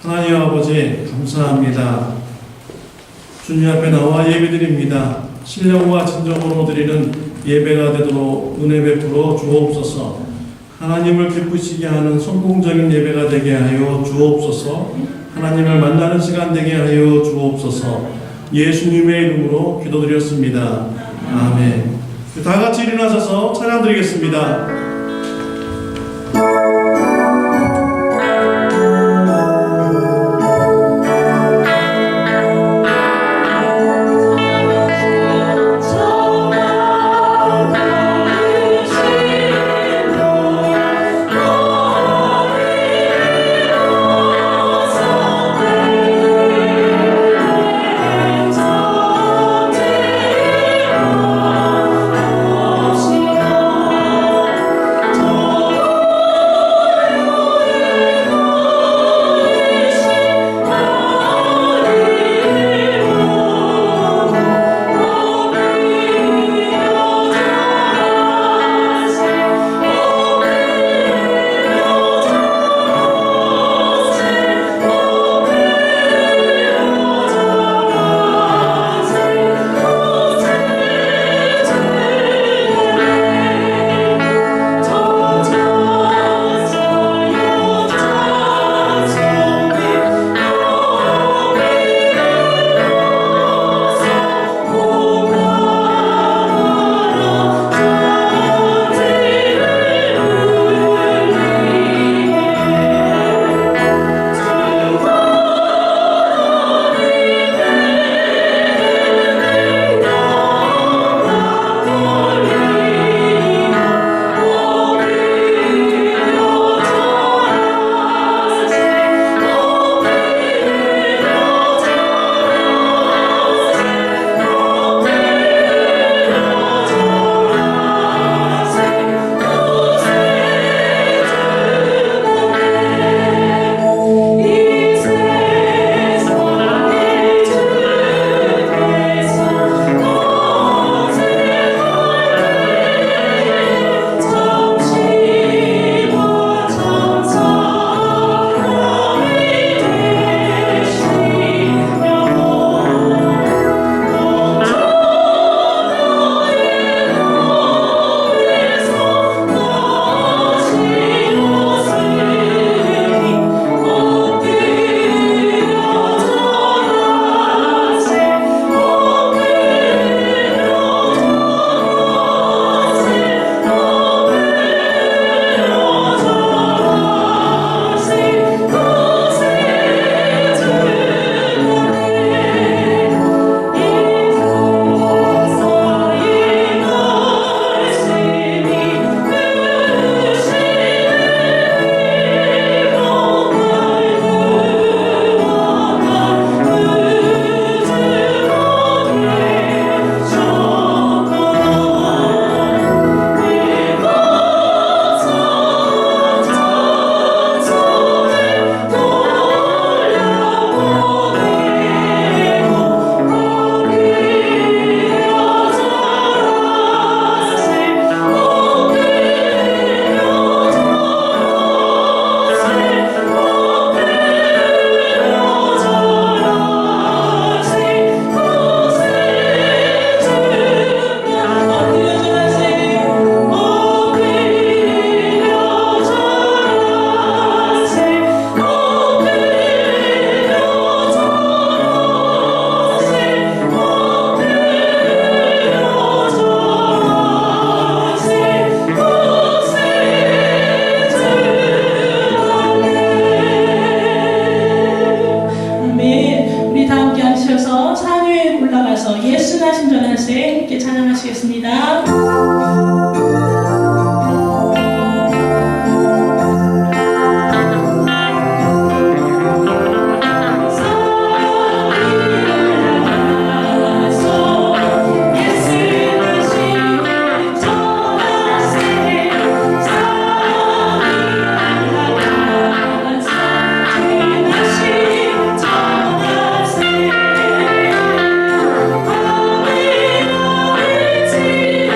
하나님 아버지 감사합니다. 주님 앞에 나와 예배드립니다. 신령과 진정으로 드리는 예배가 되도록 은혜 베풀어 주옵소서. 하나님을 기쁘시게 하는 성공적인 예배가 되게 하여 주옵소서. 하나님을 만나는 시간 되게 하여 주옵소서. 예수님의 이름으로 기도드렸습니다. 아멘. 다 같이 일어나셔서 찬양 드리겠습니다. 예수나 신전하세 함께 찬양하시겠습니다. See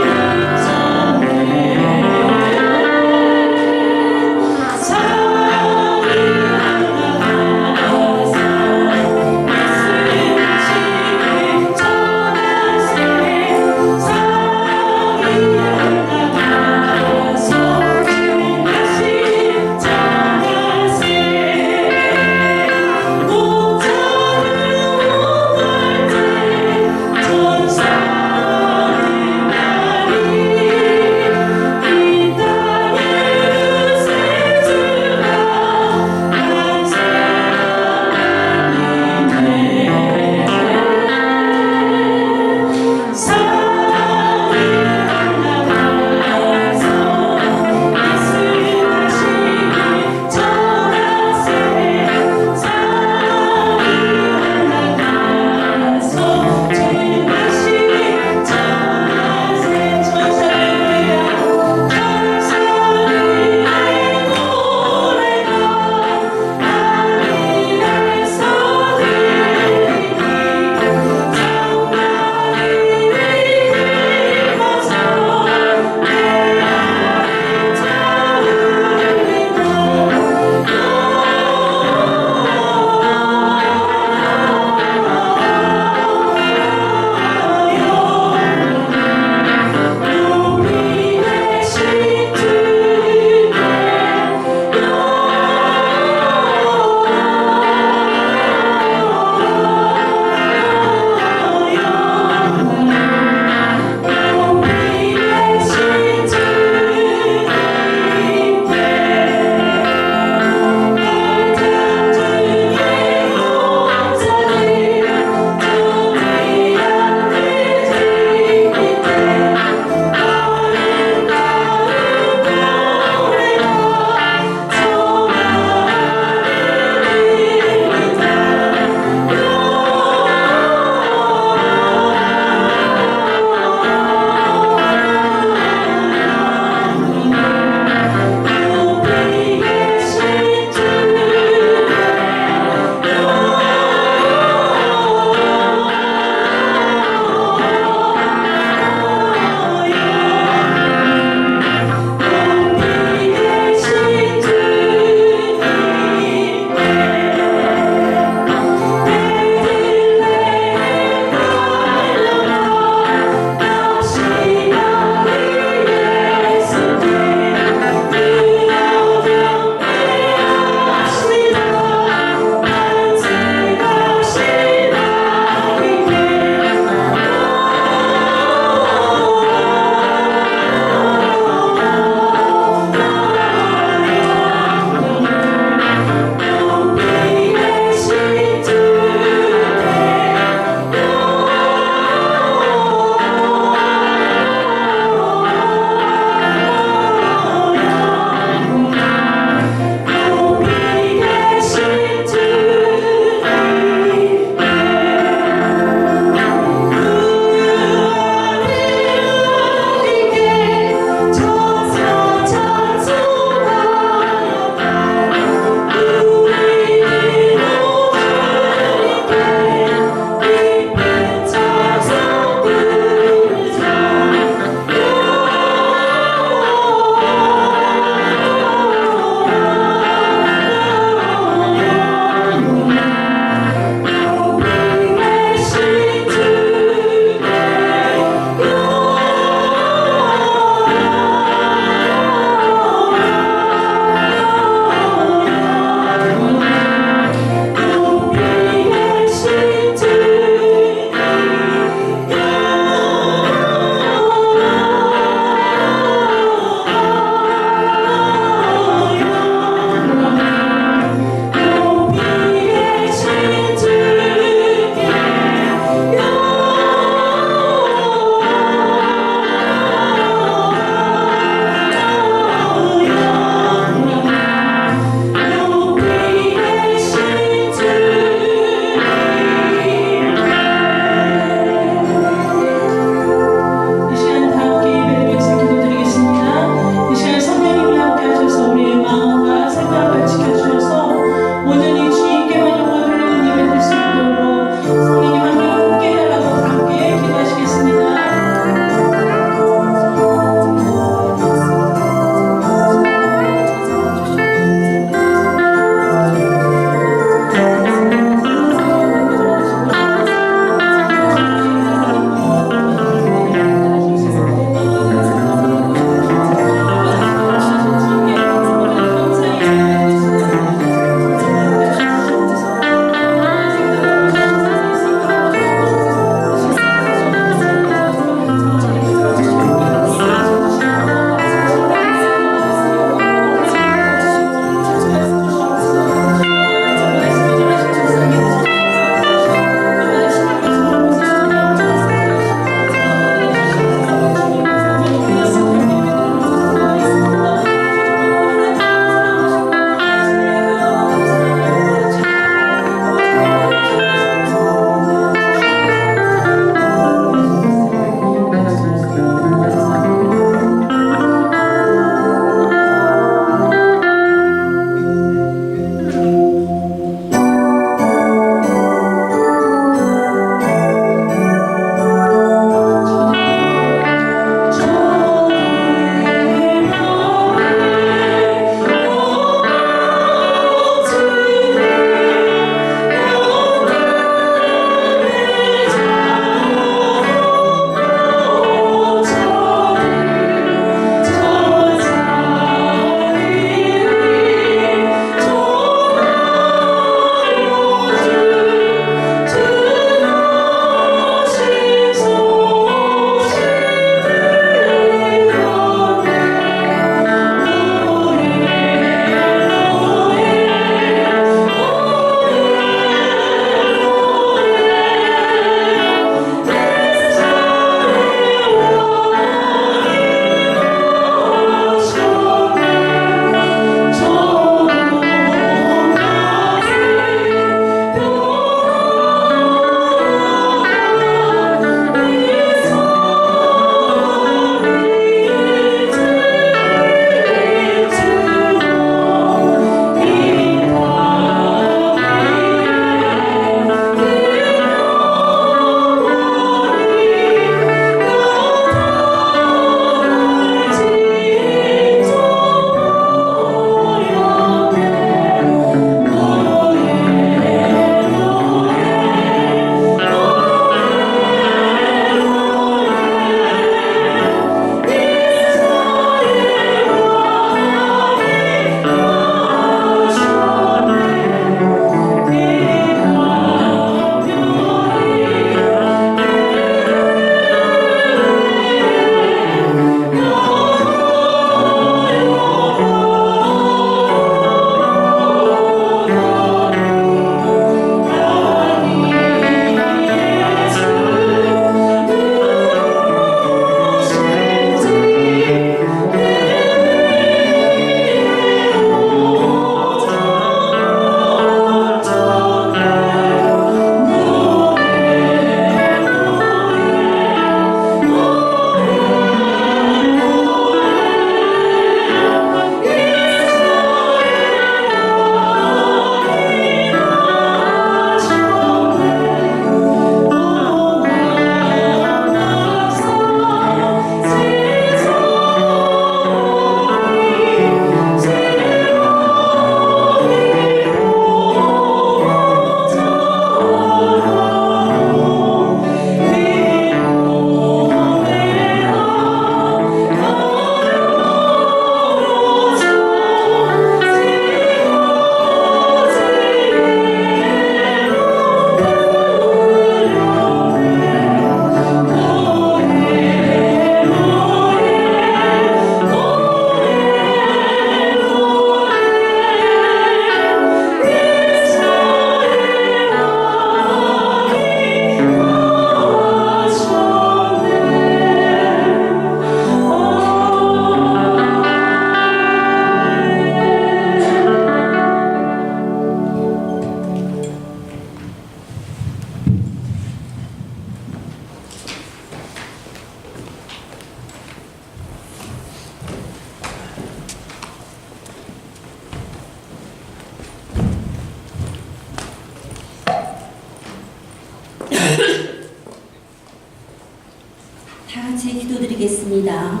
다 같이 기도드리겠습니다.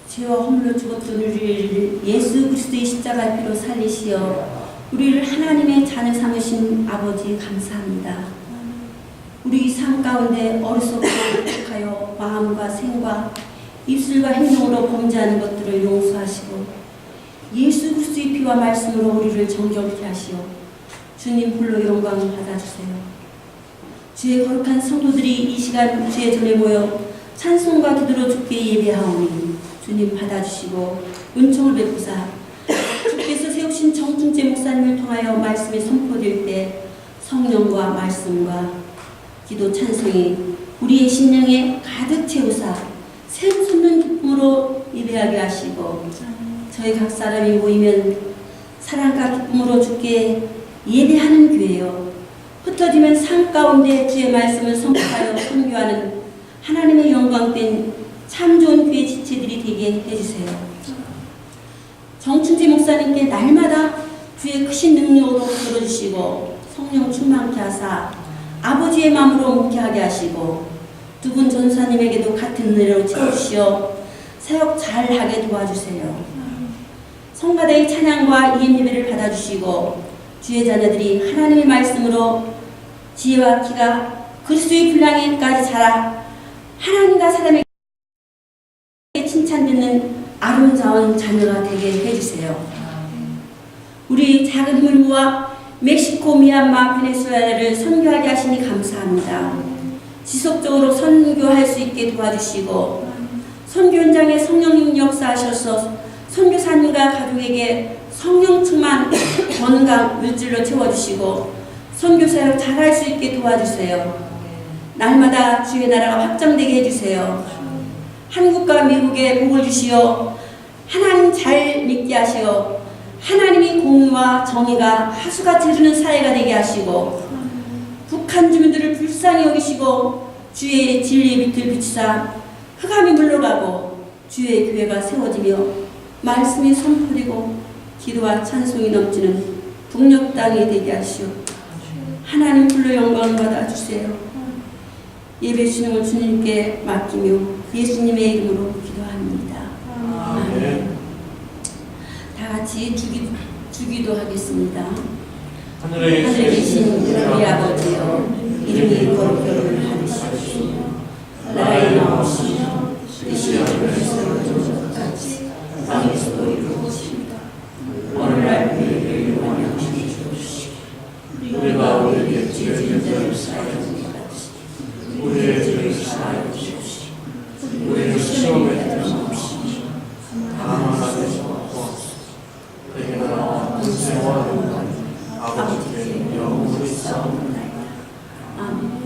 죄와 허물로 죽었던 우리를 예수 그리스도의 십자가 피로 살리시어 우리를 하나님의 자녀 삼으신 아버지 감사합니다. 우리 삶 가운데 어리석고 부족하여 마음과 생과 입술과 행동으로 범죄하는 것들을 용서하시고 예수 그리스도의 피와 말씀으로 우리를 정결케 하시어 주님 홀로 영광을 받아주세요. 주의 거룩한 성도들이 이 시간 주의 전에 모여 찬송과 기도로 주께 예배하오니 주님 받아주시고 은총을 베푸사 주께서 세우신 정춘재 목사님을 통하여 말씀이 선포될 때 성령과 말씀과 기도 찬송이 우리의 심령에 가득 채우사 샘솟는 기쁨으로 예배하게 하시고 저희 각 사람이 모이면 사랑과 기쁨으로 주께 예배하는 교회요 흩어지면 삶 가운데 주의 말씀을 선포하여 선교하는 하나님의 영광된 참 좋은 교회 지체들이 되게 해주세요. 정춘재 목사님께 날마다 주의 크신 능력으로 들어주시고 성령 충만케 하사 아버지의 마음으로 묵게하게 하시고 두 분 전사님에게도 같은 은혜로 채우시어 사역 잘하게 도와주세요. 성가대의 찬양과 예배를 받아주시고 주의 자녀들이 하나님의 말씀으로 지혜와 키가 그리스도의 분량에까지 자라 하나님과 사람에게 칭찬받는 아름다운 자녀가 되게 해주세요. 우리 작은 힘을 모아 멕시코, 미얀마, 베네수엘라를 선교하게 하시니 감사합니다. 지속적으로 선교할 수 있게 도와주시고 선교 현장에 성령님 역사하셔서 선교사님과 가족에게 성령 충만 건강 물질로 채워주시고 선교사역 잘할 수 있게 도와주세요. 날마다 주의 나라가 확장되게 해주세요. 한국과 미국에 복을 주시어 하나님 잘 믿게 하시어 하나님의 공의와 정의가 하수같이 흐르는 사회가 되게 하시고 북한 주민들을 불쌍히 여기시고 주의 진리의 빛을 비추사 흑암이 물러가고 주의 교회가 세워지며 말씀이 선포되고 기도와 찬송이 넘치는 북녘 땅이 되게 하시오. 하나님 불러 영광을 받아주세요. 예배 수능을 주님께 맡기며 예수님의 이름으로 기도합니다. 아멘. 다 같이 주기도 하겠습니다. 하늘에 계신 우리 아버지여 이름이 거룩하게 하시옵시고 나라의 나오시며 뜻이 하늘에서 이루어진 것 같이 땅에서도 이루어집니다. 오늘날 우리에게 일용할 양식을 주옵시고 우리가 우리에게 죄진 자를 사하여 준 것 같이 우리의 죄를 사하여 주옵시고 우리를 시험에 들어주옵시고 다만 하지 마옵소서. 내게 나와 은혜와 영광 아버지께 영원히 싸움나이다. 아멘.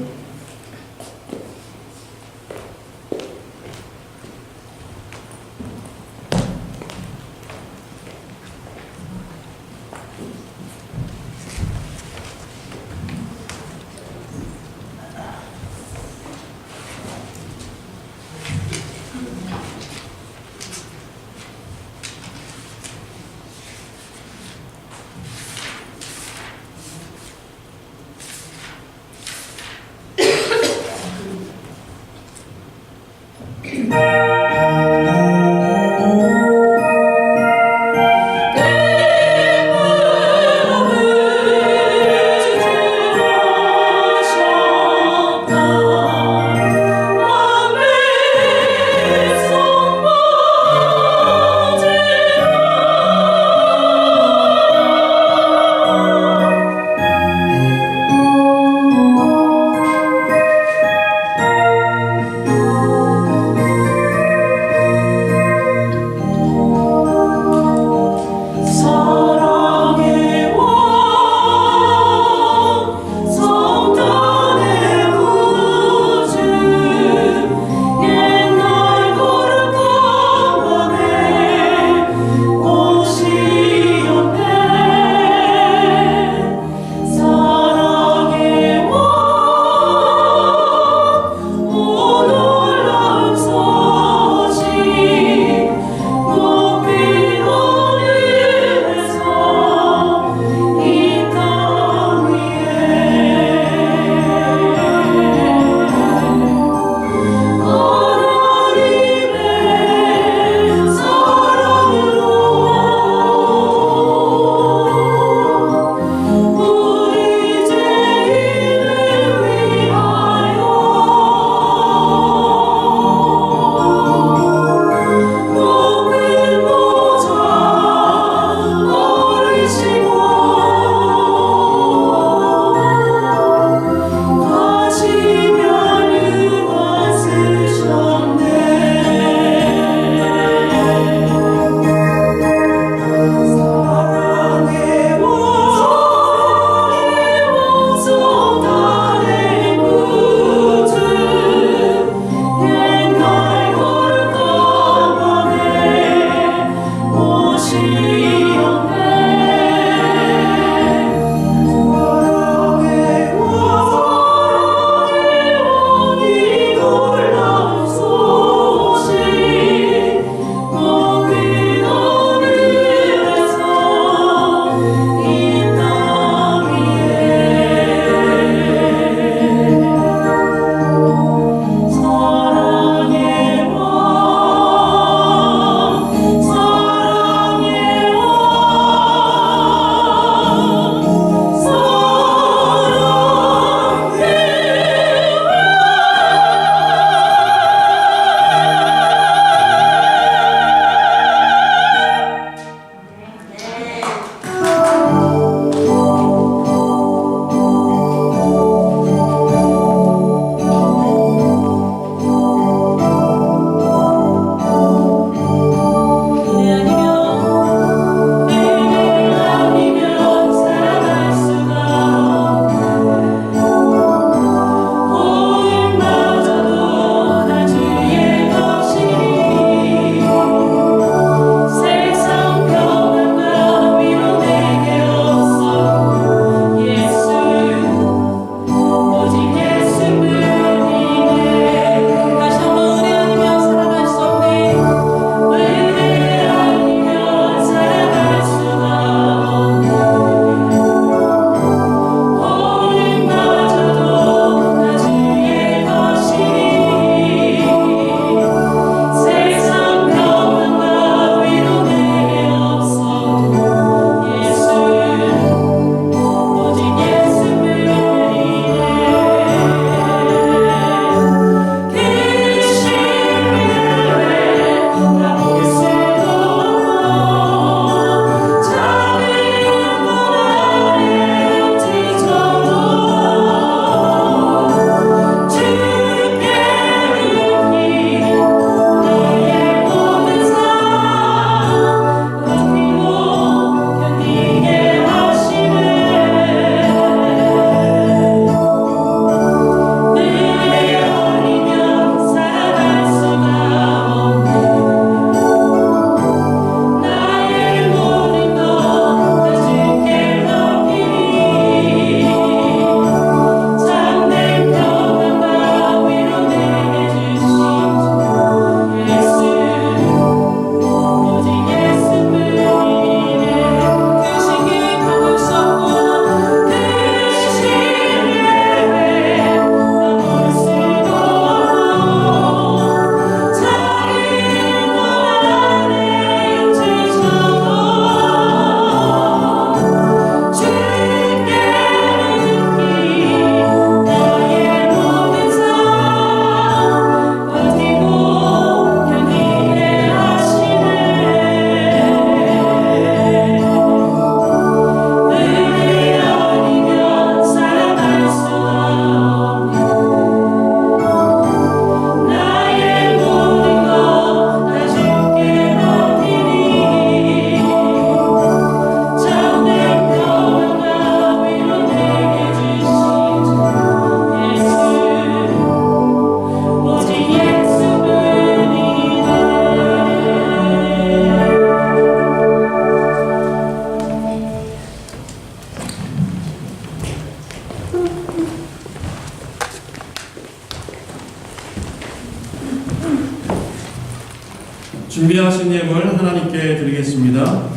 준비하신 예물 하나님께 드리겠습니다.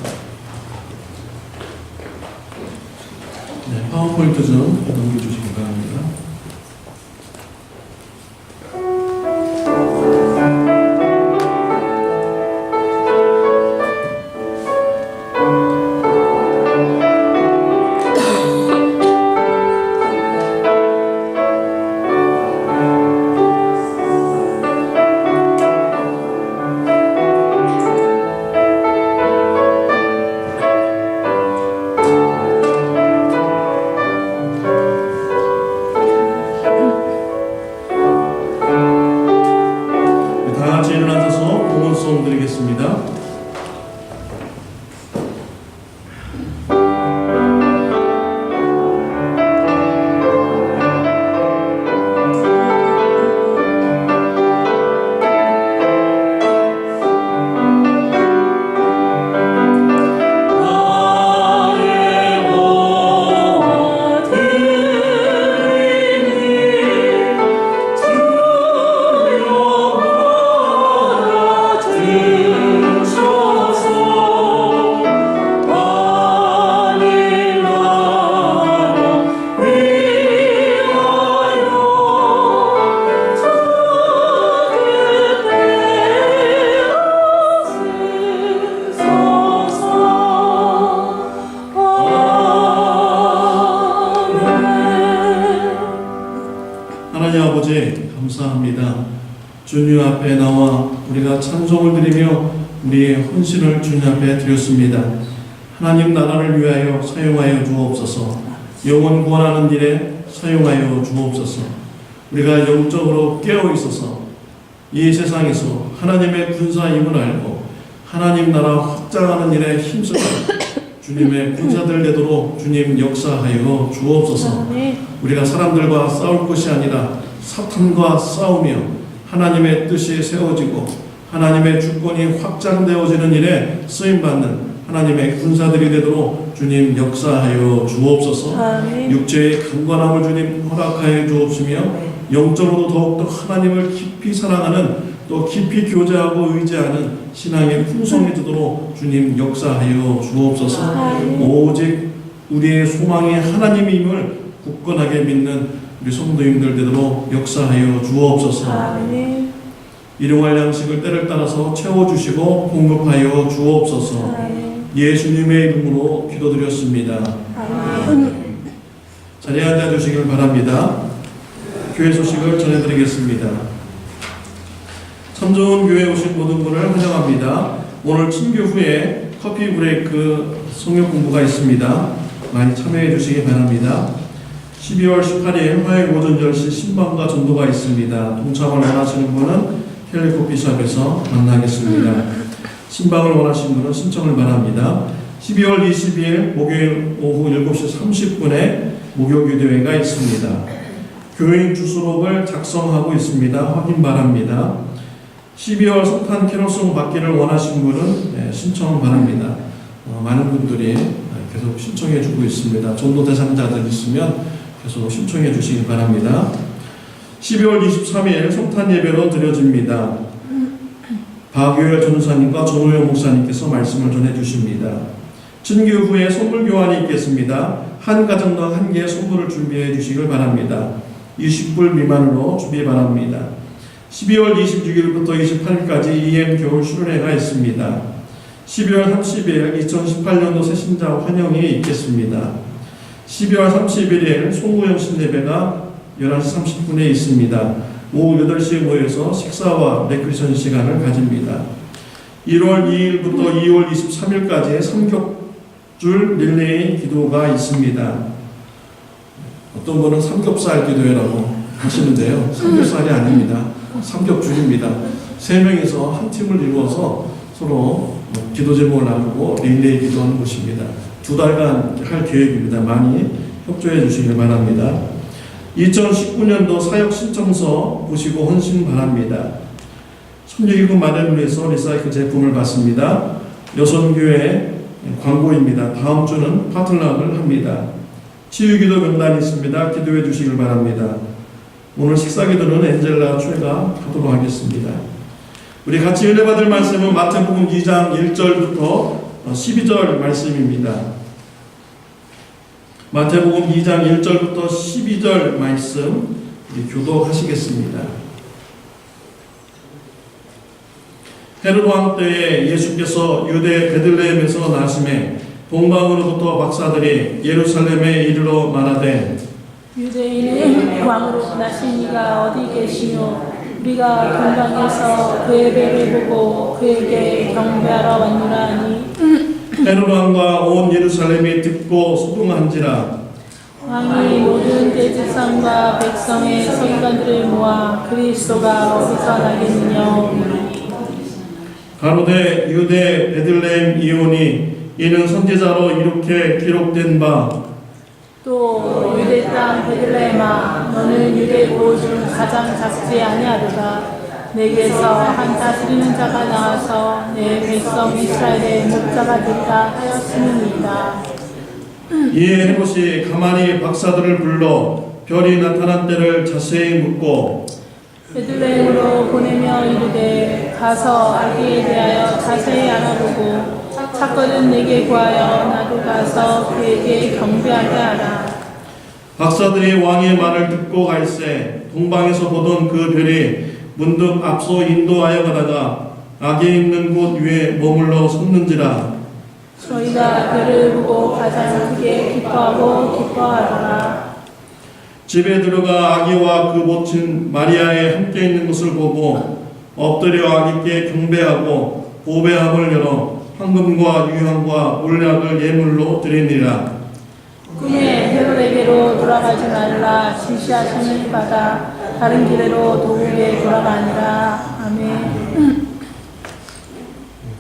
네, 파워포인트 좀 넘겨주시기 바랍니다. 다 같이 일어나셔서 봉헌송 드리겠습니다. 하나님 아버지 감사합니다. 주님 앞에 나와 우리가 찬송을 드리며 우리의 헌신을 주님 앞에 드렸습니다. 하나님 나라를 위하여 사용하여 주옵소서. 영혼 구원하는 일에 사용하여 주옵소서. 우리가 영적으로 깨어 있어서 이 세상에서 하나님의 군사임을 알고 하나님 나라 확장하는 일에 힘쓰고 주님의 군사들 되도록 주님 역사하여 주옵소서. 우리가 사람들과 싸울 것이 아니라 사탄과 싸우며 하나님의 뜻이 세워지고 하나님의 주권이 확장되어지는 일에 쓰임받는 하나님의 군사들이 되도록 주님 역사하여 주옵소서. 육체의 강건함을 주님 허락하여 주옵시며 영적으로도 더욱더 하나님을 깊이 사랑하는 또 깊이 교제하고 의지하는 신앙이 풍성해지도록 주님 역사하여 주옵소서. 오직 우리의 소망이 하나님임을 굳건하게 믿는 우리 성도님들 되도록 역사하여 주옵소서. 일용할 양식을 때를 따라서 채워주시고 공급하여 주옵소서. 예수님의 이름으로 기도드렸습니다. 자리에 앉아주시길 바랍니다. 교회 소식을 전해드리겠습니다. 참 좋은 교회에 오신 모든 분을 환영합니다. 오늘 친교 후에 커피 브레이크 성역 공부가 있습니다. 많이 참여해 주시기 바랍니다. 12월 18일 화요일 오전 10시 신방과 전도가 있습니다. 동참을 원하시는 분은 켈리 커피숍에서 만나겠습니다. 신방을 원하시는 분은 신청을 바랍니다. 12월 22일 목요일 오후 7시 30분에 목요기도회가 있습니다. 교인 주소록을 작성하고 있습니다. 확인 바랍니다. 12월 석탄 캐롤송 받기를 원하시는 분은 신청 바랍니다. 많은 분들이 계속 신청해 주고 있습니다. 전도 대상자들 있으면 계속 신청해 주시기 바랍니다. 12월 23일 석탄 예배로 드려집니다. 박유열 전사님과 전우영 목사님께서 말씀을 전해 주십니다. 친교 후에 선물 교환이 있겠습니다. 한 가정당 한 개의 선물을 준비해 주시길 바랍니다. 20불 미만으로 준비 바랍니다. 12월 26일부터 28일까지 EM 겨울 수련회가 있습니다. 12월 30일 2018년도 새신자 환영이 있겠습니다. 12월 31일 송구영신 예배가 11시 30분에 있습니다. 오후 8시에 모여서 식사와 레크리션 시간을 가집니다. 1월 2일부터 2월 23일까지 삼겹줄 릴레이 기도가 있습니다. 어떤 분은 삼겹살 기도회라고 하시는데요. 삼겹살이 아닙니다. 삼겹줄입니다. 3명이서 한 팀을 이루어서 서로 기도 제목을 나누고 릴레이 기도하는 곳입니다. 2달간 할 계획입니다. 많이 협조해 주시길 바랍니다. 2019년도 사역 신청서 보시고 헌신 바랍니다. 선교기금 마련을 위해서 리사이클 제품을 받습니다. 여선교회 광고입니다. 다음 주는 파틀락을 합니다. 치유기도 명단이 있습니다. 기도해 주시길 바랍니다. 오늘 식사기도는 엔젤라 최가 하도록 하겠습니다. 우리 같이 은혜받을 말씀은 마태복음 2장 1절부터 12절 말씀입니다. 마태복음 2장 1절부터 12절 말씀 우리 교독하시겠습니다. 헤롯 왕 때에 예수께서 유대 베들레헴에서 나심에 동방으로부터 박사들이 예루살렘에 이르러 말하되 유대인의 왕으로 나신 이가 어디 계시뇨? 우리가 동방에서 그의 배를 보고 그에게 경배하러 왔노라 하니 헤롯 왕과 온 예루살렘이 듣고 소동한지라. 왕이 모든 대제사장과 백성의 서기관들을 모아 그리스도가 어디서 나겠느냐? 가로되 유대 베들레헴 이오니 이는 선지자로 이렇게 기록된 바 또 유대 땅 베들레헴아 너는 유대 고 중 가장 작지 아니하도다. 내게서 한 다스리는 자가 나와서 내 백성 이스라엘의 목자가 됐다 하였음이니이다. 이에 헤롯이 가만히 박사들을 불러 별이 나타난 때를 자세히 묻고 베들레헴으로 보내며 이르되 가서 아기에 대하여 자세히 알아보고 찾거든 내게 구하여 나도 가서 그에게 경배하게 하라. 박사들이 왕의 말을 듣고 갈새 동방에서 보던 그 별이 문득 앞서 인도하여 가다가 아기 있는 곳 위에 머물러 섰는지라. 저희가 그를 보고 가장 크게 기뻐하더라. 집에 들어가 아기와 그 모친 마리아에 함께 있는 것을 보고 엎드려 아기께 경배하고 보배함을 열어 황금과 유향과 몰약을 예물로 드리니라. 꿈에 헤롯에게로 돌아가지 말라. 지시하심을 받아 다른 길로 도국에 돌아가니라. 아멘.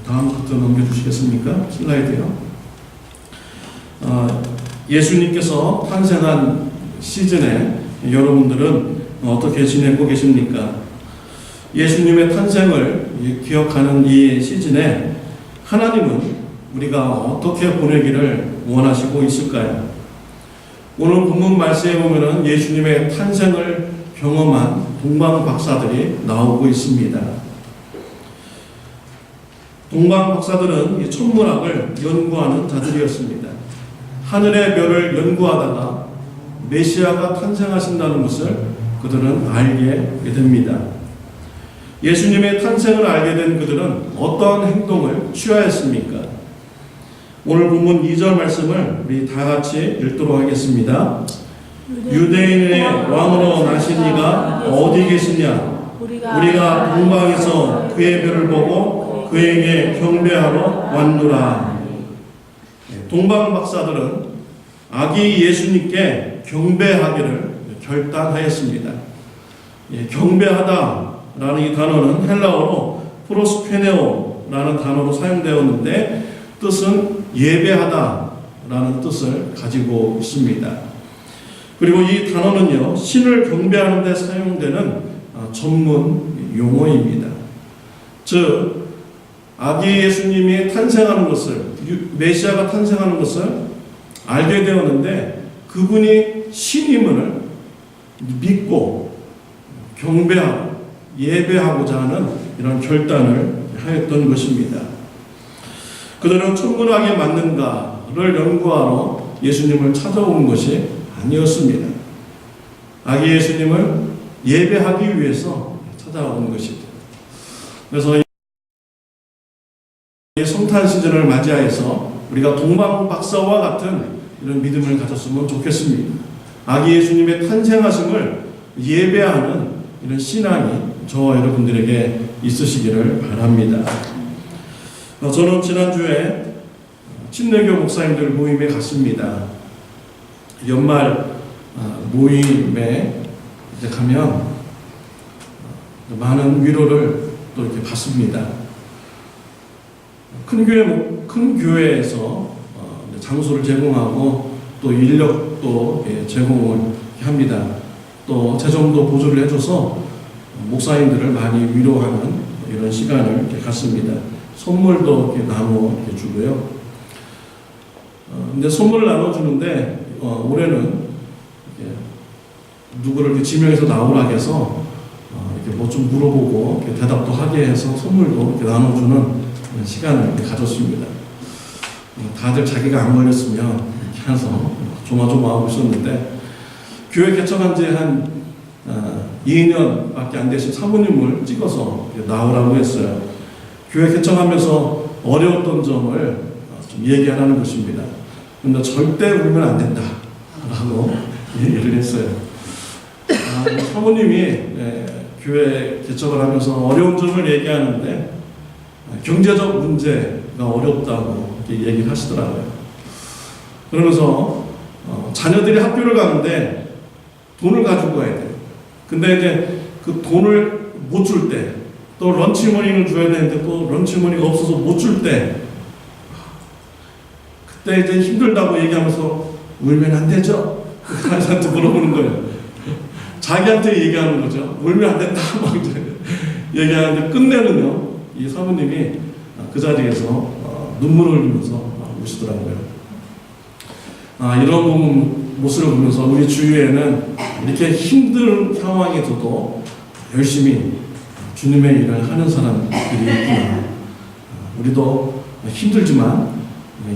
다음 부터 넘겨주시겠습니까? 슬라이드요. 예수님께서 탄생한 시즌에 여러분들은 어떻게 지내고 계십니까? 예수님의 탄생을 기억하는 이 시즌에 하나님은 우리가 어떻게 보내기를 원하시고 있을까요? 오늘 본문 말씀에 보면은 예수님의 탄생을 경험한 동방 박사들이 나오고 있습니다. 동방 박사들은 천문학을 연구하는 자들이었습니다. 하늘의 별을 연구하다가 메시아가 탄생하신다는 것을 그들은 알게 됩니다. 예수님의 탄생을 알게 된 그들은 어떠한 행동을 취하였습니까? 오늘 본문 2절 말씀을 우리 다 같이 읽도록 하겠습니다. 유대인의 왕으로 나신 이가 어디 계시냐? 우리가 동방에서 그의 별을 보고 그에게 경배하러 왔노라. 동방 박사들은 아기 예수님께 경배하기를 결단하였습니다. 경배하다라는 이 단어는 헬라어로 프로스페네오라는 단어로 사용되었는데 뜻은 예배하다라는 뜻을 가지고 있습니다. 그리고 이 단어는요, 신을 경배하는 데 사용되는 전문 용어입니다. 즉 아기 예수님이 탄생하는 것을, 메시아가 탄생하는 것을 알게 되었는데 그분이 신임을 믿고 경배하고 예배하고자 하는 이런 결단을 하였던 것입니다. 그들은 천문학에 맞는가를 연구하러 예수님을 찾아온 것이 아니었습니다. 아기 예수님을 예배하기 위해서 찾아온 것이죠. 그래서 이 성탄 시즌을 맞이하여서 우리가 동방 박사와 같은 이런 믿음을 가졌으면 좋겠습니다. 아기 예수님의 탄생하심을 예배하는 이런 신앙이 저와 여러분들에게 있으시기를 바랍니다. 저는 지난주에 침례교 목사님들 모임에 갔습니다. 연말 모임에 이제 가면 많은 위로를 또 이렇게 받습니다. 큰 교회에서 장소를 제공하고 또 인력도 제공을 합니다. 또 재정도 보조를 해줘서 목사님들을 많이 위로하는 이런 시간을 이렇게 갖습니다. 선물도 이렇게 나눠 이렇게 주고요. 근데 선물을 나눠주는데 올해는 이렇게 누구를 이렇게 지명해서 나오라 해서 이렇게 뭐 좀 물어보고 이렇게 대답도 하게 해서 선물도 이렇게 나눠주는 그런 시간을 이렇게 가졌습니다. 다들 자기가 안 걸렸으면 이렇게 해서 조마조마하고 있었는데 교회 개척한 지 한 2년밖에 안 되신 사모님을 찍어서 나오라고 했어요. 교회 개척하면서 어려웠던 점을 좀 얘기하라는 것입니다. 근데 절대 울면 안 된다 라고 얘기를 했어요. 사모님이 교회 개척을 하면서 어려운 점을 얘기하는데 경제적 문제가 어렵다고 이렇게 얘기를 하시더라고요. 그러면서 자녀들이 학교를 가는데 돈을 가지고 가야 돼요. 근데 이제 그 돈을 못 줄 때, 또 런치머니를 줘야 되는데 또 런치머니가 없어서 못 줄 때, 그때 이제 힘들다고 얘기하면서 울면 안 되죠? 가족한테 물어보는 거예요. 자기한테 얘기하는 거죠. 울면 안 된다. 막 이제 얘기하는데 끝내는요, 이 사모님이 그 자리에서 눈물을 흘리면서 우시더라고요. 이런 모습을 보면서 우리 주위에는 이렇게 힘든 상황에서도 열심히 주님의 일을 하는 사람들이 있구나. 우리도 힘들지만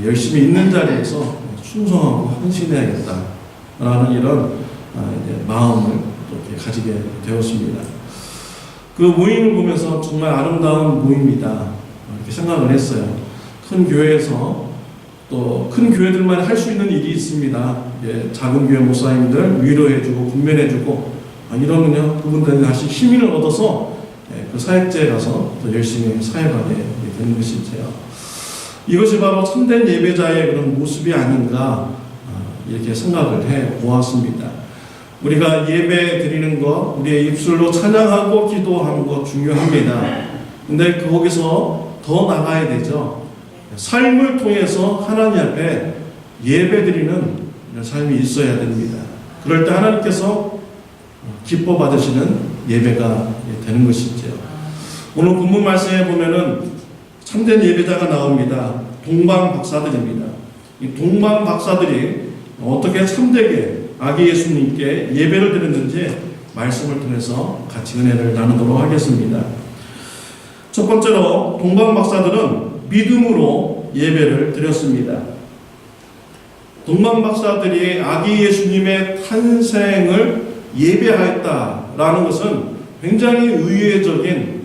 열심히 있는 자리에서 충성하고 헌신해야겠다라는 이런 마음을 이렇게 가지게 되었습니다. 그 모임을 보면서 정말 아름다운 모임이다 이렇게 생각을 했어요. 큰 교회에서 또 큰 교회들만 할 수 있는 일이 있습니다. 작은 교회 목사님들 위로해주고 군면해주고 이러면요 그분들이 다시 힘을 얻어서 그 사역제에 가서 더 열심히 사역하게 되는 것이지요. 이것이 바로 참된 예배자의 그런 모습이 아닌가 이렇게 생각을 해 보았습니다. 우리가 예배 드리는 것, 우리의 입술로 찬양하고 기도하는 것 중요합니다. 근데 거기서 더 나가야 되죠. 삶을 통해서 하나님 앞에 예배 드리는 삶이 있어야 됩니다. 그럴 때 하나님께서 기뻐 받으시는 예배가 되는 것이죠. 오늘 본문 말씀에 보면은 참된 예배자가 나옵니다. 동방 박사들입니다. 이 동방 박사들이 어떻게 참되게 아기 예수님께 예배를 드렸는지 말씀을 통해서 같이 은혜를 나누도록 하겠습니다. 첫 번째로 동방 박사들은 믿음으로 예배를 드렸습니다. 동방 박사들이 아기 예수님의 탄생을 예배하였다라는 것은 굉장히 의외적인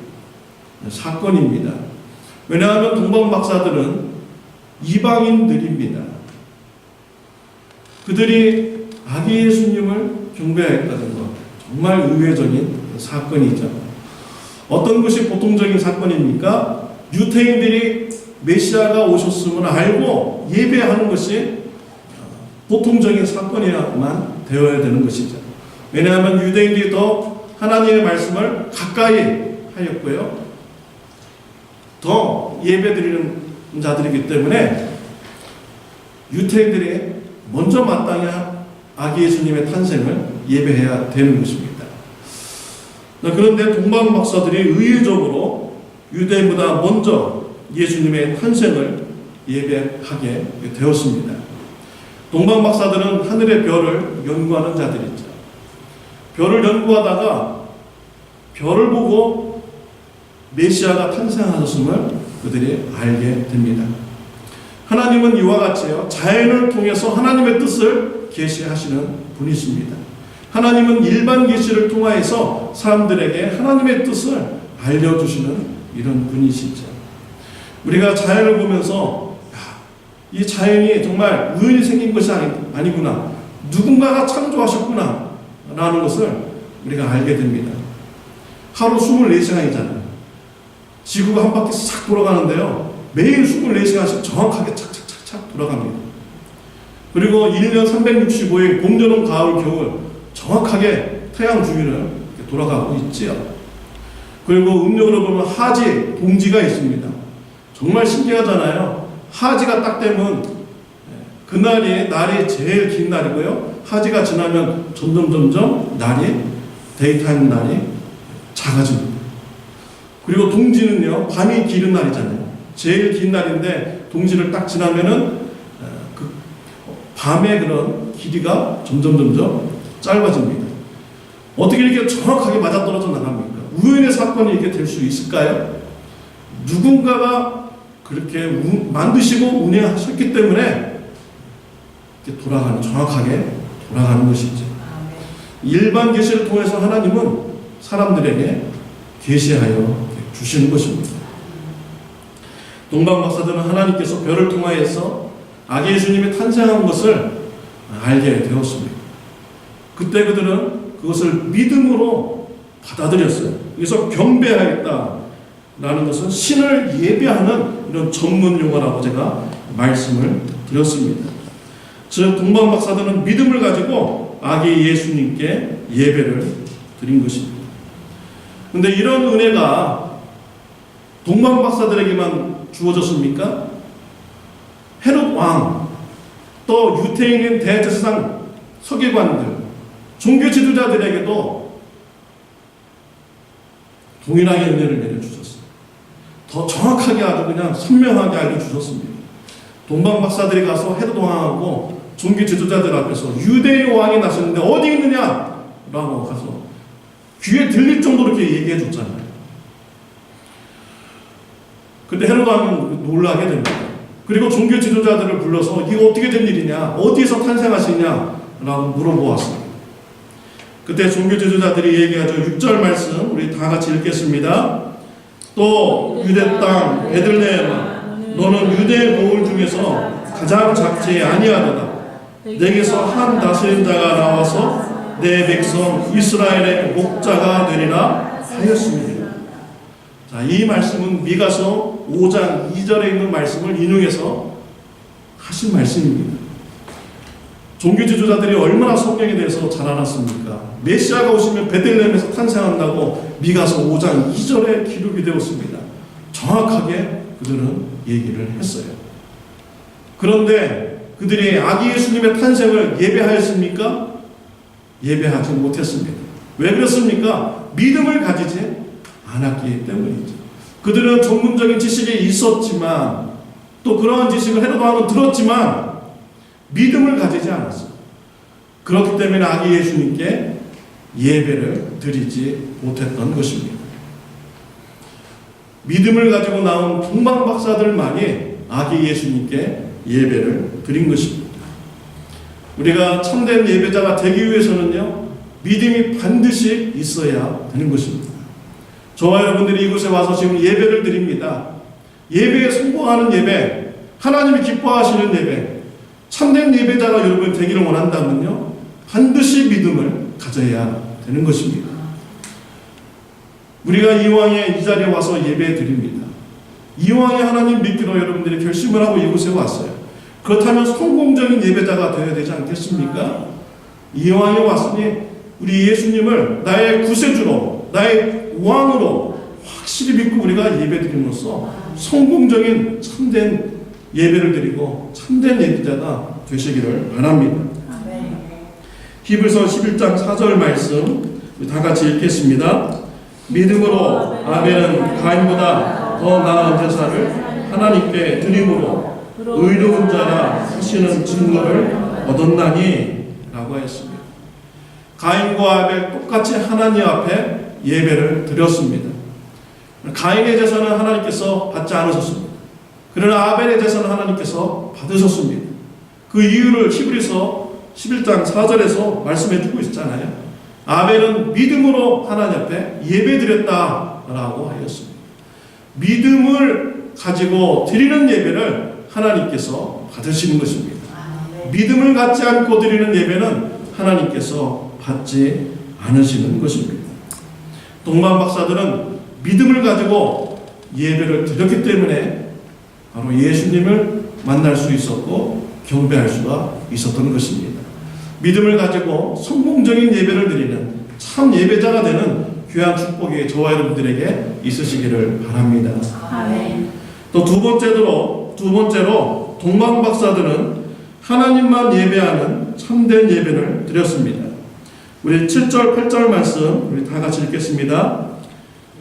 사건입니다. 왜냐하면 동방 박사들은 이방인들입니다. 그들이 아기 예수님을 경배했다는 것, 정말 의외적인 사건이죠. 어떤 것이 보통적인 사건입니까? 유대인들이 메시아가 오셨음을 알고 예배하는 것이 보통적인 사건이야만 되어야 되는 것이죠. 왜냐하면 유대인들이 더 하나님의 말씀을 가까이 하였고요. 더 예배드리는 자들이기 때문에 유대인들이 먼저 마땅히 아기 예수님의 탄생을 예배해야 되는 것입니다. 그런데 동방 박사들이 의외적으로 유대인보다 먼저 예수님의 탄생을 예배하게 되었습니다. 동방 박사들은 하늘의 별을 연구하는 자들이죠. 별을 연구하다가 별을 보고 메시아가 탄생하셨음을 그들이 알게 됩니다. 하나님은 이와 같이요, 자연을 통해서 하나님의 뜻을 계시하시는 분이십니다. 하나님은 일반 계시를 통하여서 사람들에게 하나님의 뜻을 알려주시는 이런 분이시죠. 우리가 자연을 보면서 이 자연이 정말 우연히 생긴 것이 아니구나, 누군가가 창조하셨구나 라는 것을 우리가 알게 됩니다. 하루 24시간이잖아요. 지구가 한 바퀴 싹 돌아가는데요, 매일 24시간씩 정확하게 착착착착 돌아갑니다. 그리고 1년 365일 봄, 여름, 가을, 겨울 정확하게 태양 주위를 돌아가고 있지요. 그리고 음력으로 보면 하지, 동지가 있습니다. 정말 신기하잖아요. 하지가 딱 되면 그날이 날이 제일 긴 날이고요. 하지가 지나면 점점 날이, 데이타임 날이 작아집니다. 그리고 동지는요, 밤이 길은 날이잖아요. 제일 긴 날인데 동지를 딱 지나면은 그 밤의 그런 길이가 점점 짧아집니다. 어떻게 이렇게 정확하게 맞아떨어져 나갑니까? 우연의 사건이 이렇게 될 수 있을까요? 누군가가 그렇게 만드시고 운행하셨기 때문에 이렇게 정확하게 돌아가는 것이죠. 일반 계시를 통해서 하나님은 사람들에게 계시하여 주시는 것입니다. 동방 박사들은 하나님께서 별을 통하여서 아기 예수님이 탄생한 것을 알게 되었습니다. 그때 그들은 그것을 믿음으로 받아들였어요. 그래서 경배하였다라는 것은 신을 예배하는 이런 전문 용어라고 제가 말씀을 드렸습니다. 즉 동방 박사들은 믿음을 가지고 아기 예수님께 예배를 드린 것입니다. 그런데 이런 은혜가 동방 박사들에게만 주어졌습니까? 헤롯 왕, 또 유태인인 대제사장, 서기관들, 종교 지도자들에게도 동일하게 은혜를 내려주셨어요. 더 정확하게 아주 그냥 선명하게 알려주셨습니다. 동방 박사들이 가서 헤롯 왕하고 종교 지도자들 앞에서 유대의 왕이 나셨는데 어디 있느냐? 라고 가서 귀에 들릴 정도로 이렇게 얘기해 줬잖아요. 근데 헤롯 왕은 놀라게 됩니다. 그리고 종교 지도자들을 불러서 이거 어떻게 된 일이냐? 어디에서 탄생하시냐? 라고 물어보았습니다. 그때 종교 지도자들이 얘기하죠. 6절 말씀 우리 다 같이 읽겠습니다. 또 유대 땅 베들레헴아 너는 유대 고을 중에서 가장 작지 아니하도다. 내게서 한 다스린 자가 나와서 내 백성 이스라엘의 목자가 되리라 하였습니다. 자, 이 말씀은 미가서 5장 2절에 있는 말씀을 인용해서 하신 말씀입니다. 종교 지도자들이 얼마나 성경에 대해서 잘 알았습니까? 메시아가 오시면 베들레헴에서 탄생한다고 미가서 5장 2절에 기록이 되었습니다. 정확하게 그들은 얘기를 했어요. 그런데 그들이 아기 예수님의 탄생을 예배하였습니까? 예배하지 못했습니다. 왜 그렇습니까? 믿음을 가지지 않았기 때문이죠. 그들은 전문적인 지식이 있었지만 또 그러한 지식을 헤롯 왕은 들었지만 믿음을 가지지 않았어요. 그렇기 때문에 아기 예수님께 예배를 드리지 못했던 것입니다. 믿음을 가지고 나온 동방 박사들만이 아기 예수님께 예배를 드린 것입니다. 우리가 참된 예배자가 되기 위해서는요, 믿음이 반드시 있어야 되는 것입니다. 저와 여러분들이 이곳에 와서 지금 예배를 드립니다. 예배에 성공하는 예배, 하나님이 기뻐하시는 예배, 참된 예배자가 여러분 되기를 원한다면요, 반드시 믿음을 가져야 되는 것입니다. 우리가 이왕에 이 자리에 와서 예배 드립니다. 이왕에 하나님 믿기로 여러분들이 결심을 하고 이곳에 왔어요. 그렇다면 성공적인 예배자가 되어야 되지 않겠습니까? 이왕에 왔으니 우리 예수님을 나의 구세주로, 나의 왕으로 확실히 믿고 우리가 예배드림으로써 성공적인 참된 예배를 드리고 참된 예배자가 되시기를 바랍니다. 히브리서 11장 4절 말씀 다 같이 읽겠습니다. 믿음으로 아벨은 가인보다 더 나은 제사를 하나님께 드림으로 의로운 자라 하시는 증거를 얻었나니 라고 하였습니다. 가인과 아벨 똑같이 하나님 앞에 예배를 드렸습니다. 가인의 제사는 하나님께서 받지 않으셨습니다. 그러나 아벨의 제사는 하나님께서 받으셨습니다. 그 이유를 히브리서 11장 4절에서 말씀해 주고 있잖아요. 아벨은 믿음으로 하나님 앞에 예배드렸다라고 하였습니다. 믿음을 가지고 드리는 예배를 하나님께서 받으시는 것입니다. 믿음을 갖지 않고 드리는 예배는 하나님께서 받지 않으시는 것입니다. 동방 박사들은 믿음을 가지고 예배를 드렸기 때문에 바로 예수님을 만날 수 있었고 경배할 수가 있었던 것입니다. 믿음을 가지고 성공적인 예배를 드리는 참 예배자가 되는 귀한 축복이 저와 여러분들에게 있으시기를 바랍니다. 아멘. 또 두 번째로 동방 박사들은 하나님만 예배하는 참된 예배를 드렸습니다. 우리 7절 8절 말씀 우리 다 같이 읽겠습니다.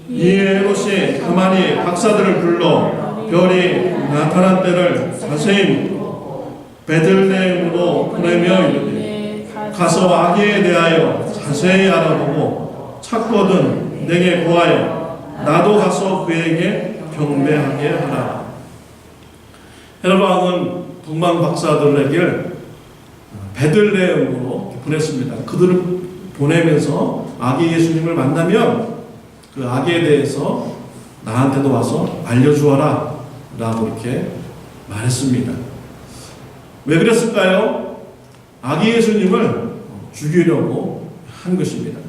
이에 헤롯이 가만히 박사들을 불러 별이 나타난 때를 자세히 묻고 베들레헴으로 보내며 이르되 가서 아기에 대하여 자세히 알아보고 찾거든 내게 고하여 나도 가서 그에게 경배하게 하라. 헤롯 왕은 동방 박사들에게 베들레헴으로 보냈습니다. 그들을 보내면서 아기 예수님을 만나면 그 아기에 대해서 나한테도 와서 알려주어라 라고 이렇게 말했습니다. 왜 그랬을까요? 아기 예수님을 죽이려고 한 것입니다.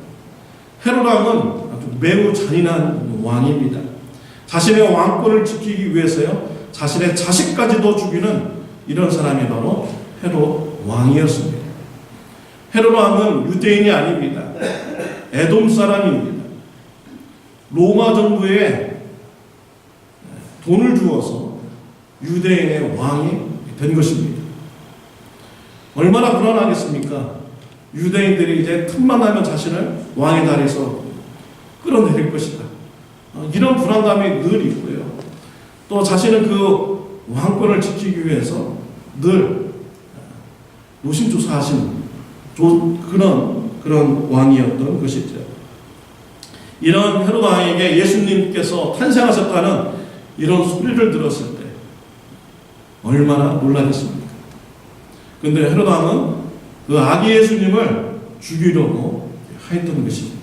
헤롯 왕은 아주 매우 잔인한 왕입니다. 자신의 왕권을 지키기 위해서요, 자신의 자식까지도 죽이는 이런 사람이 바로 헤롯 왕이었습니다. 헤롯 왕은 유대인이 아닙니다. 에돔 사람입니다. 로마 정부에 돈을 주어서 유대인의 왕이 된 것입니다. 얼마나 불안하겠습니까? 유대인들이 이제 틈만 나면 자신을 왕의 자리에서 끌어내릴 것이다. 이런 불안감이 늘 있고요. 또 자신은 그 왕권을 지키기 위해서 늘 노심초사하신 그런 왕이었던 것이죠. 이런 헤롯 왕에게 예수님께서 탄생하셨다는 이런 소리를 들었을 때 얼마나 놀라겠습니까? 그런데 헤롯 왕은 그 아기 예수님을 죽이려고 하였던 것입니다.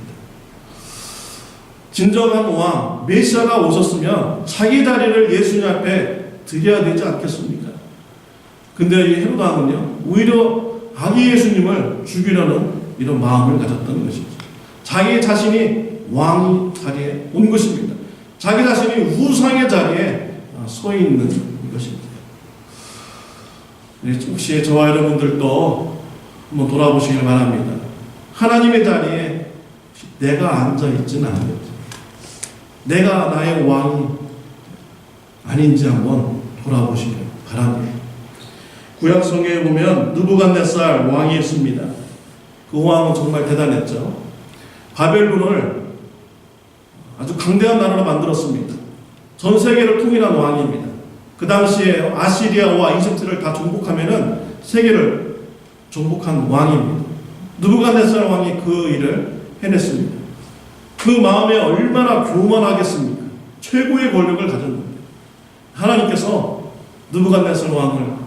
진정한 왕, 메시아가 오셨으면 자기 자리를 예수님 앞에 드려야 되지 않겠습니까? 근데 이 헤롯 왕은요, 오히려 아기 예수님을 죽이려는 이런 마음을 가졌던 것이죠. 자기 자신이 왕 자리에 온 것입니다. 자기 자신이 우상의 자리에 서 있는 것입니다. 혹시 저와 여러분들도 한번 돌아보시길 바랍니다. 하나님의 자리에 내가 앉아있지는 않겠죠. 내가 나의 왕이 아닌지 한번 돌아보시길 바랍니다. 구약 성경에 보면 느부갓네살 왕이 있습니다. 그 왕은 정말 대단했죠. 바벨론을 아주 강대한 나라로 만들었습니다. 전 세계를 통일한 왕입니다. 그 당시에 아시리아와 이집트를 다 정복하면은 세계를 정복한 왕입니다. 느부갓네살 왕이 그 일을 해냈습니다. 그 마음에 얼마나 교만하겠습니까? 최고의 권력을 가졌는데 하나님께서 느부갓네살 왕을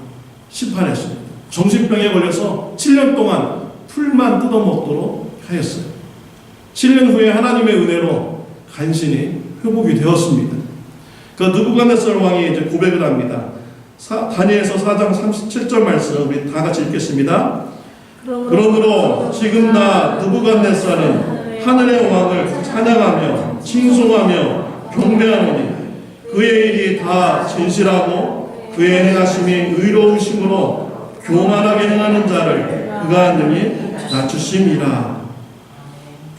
심판했습니다. 정신병에 걸려서 7년 동안 풀만 뜯어먹도록 하였어요. 7년 후에 하나님의 은혜로 간신히 회복이 되었습니다. 그 느부갓네살 왕이 이제 고백을 합니다. 다니엘서 4장 37절 말씀 우리 다 같이 읽겠습니다. 그러므로 지금 나 느부갓네살은 하늘의 왕을 찬양하며 칭송하며 경배하노니 그의 일이 다 진실하고 그의 행하심이 의로우심으로 교만하게 행하는 자를 그가 능히 낮추심이라.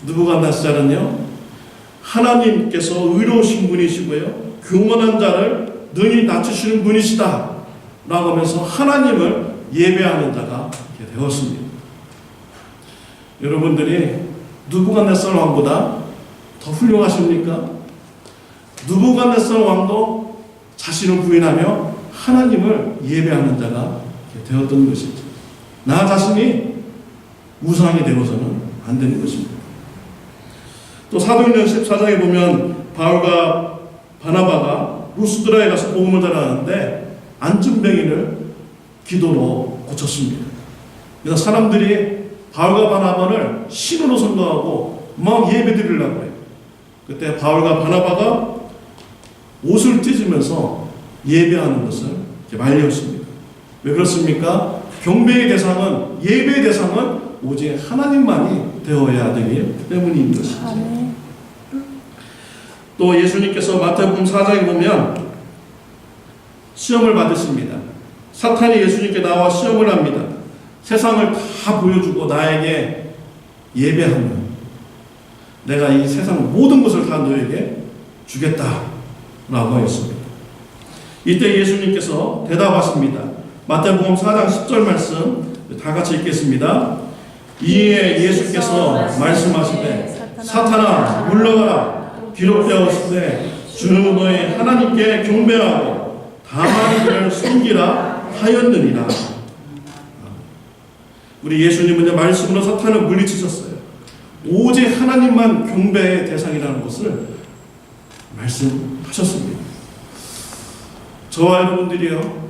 느부갓네살은요, 하나님께서 의로우신 분이시고요, 교만한 자를 능히 낮추시는 분이시다 라고 하면서 하나님을 예배하는 자가 되었습니다. 여러분들이 느부갓네살 왕보다 더 훌륭하십니까? 느부갓네살 왕도 자신을 부인하며 하나님을 예배하는 자가 되었던 것이죠. 나 자신이 우상이 되어서는 안 되는 것입니다. 또 사도행전 14장에 보면 바울과 바나바가 루스드라에 가서 복음을 전하는데 안진병인을 기도로 고쳤습니다. 그래서 사람들이 바울과 바나바를 신으로 선거하고 막 예배드리려고 해요. 그때 바울과 바나바가 옷을 찢으면서 예배하는 것을 말렸습니다. 왜 그렇습니까? 경배의 대상은, 예배의 대상은 오직 하나님만이 되어야 되기 때문인 것이죠. 또 예수님께서 마태복음 4장에 보면 시험을 받으십니다. 사탄이 예수님께 나와 시험을 합니다. 세상을 다 보여주고 나에게 예배하면 내가 이 세상 모든 것을 다 너에게 주겠다라고 하였습니다. 이때 예수님께서 대답하십니다. 마태복음 4장 10절 말씀 다 같이 읽겠습니다. 이에 예수께서 말씀하시되 사탄아 물러가라. 기록되었으되 주는 너희 하나님께 경배하고 다만 그를 섬기라 하였느니라. 우리 예수님은 말씀으로 사탄을 물리치셨어요. 오직 하나님만 경배의 대상이라는 것을 말씀하셨습니다. 저와 여러분들이요,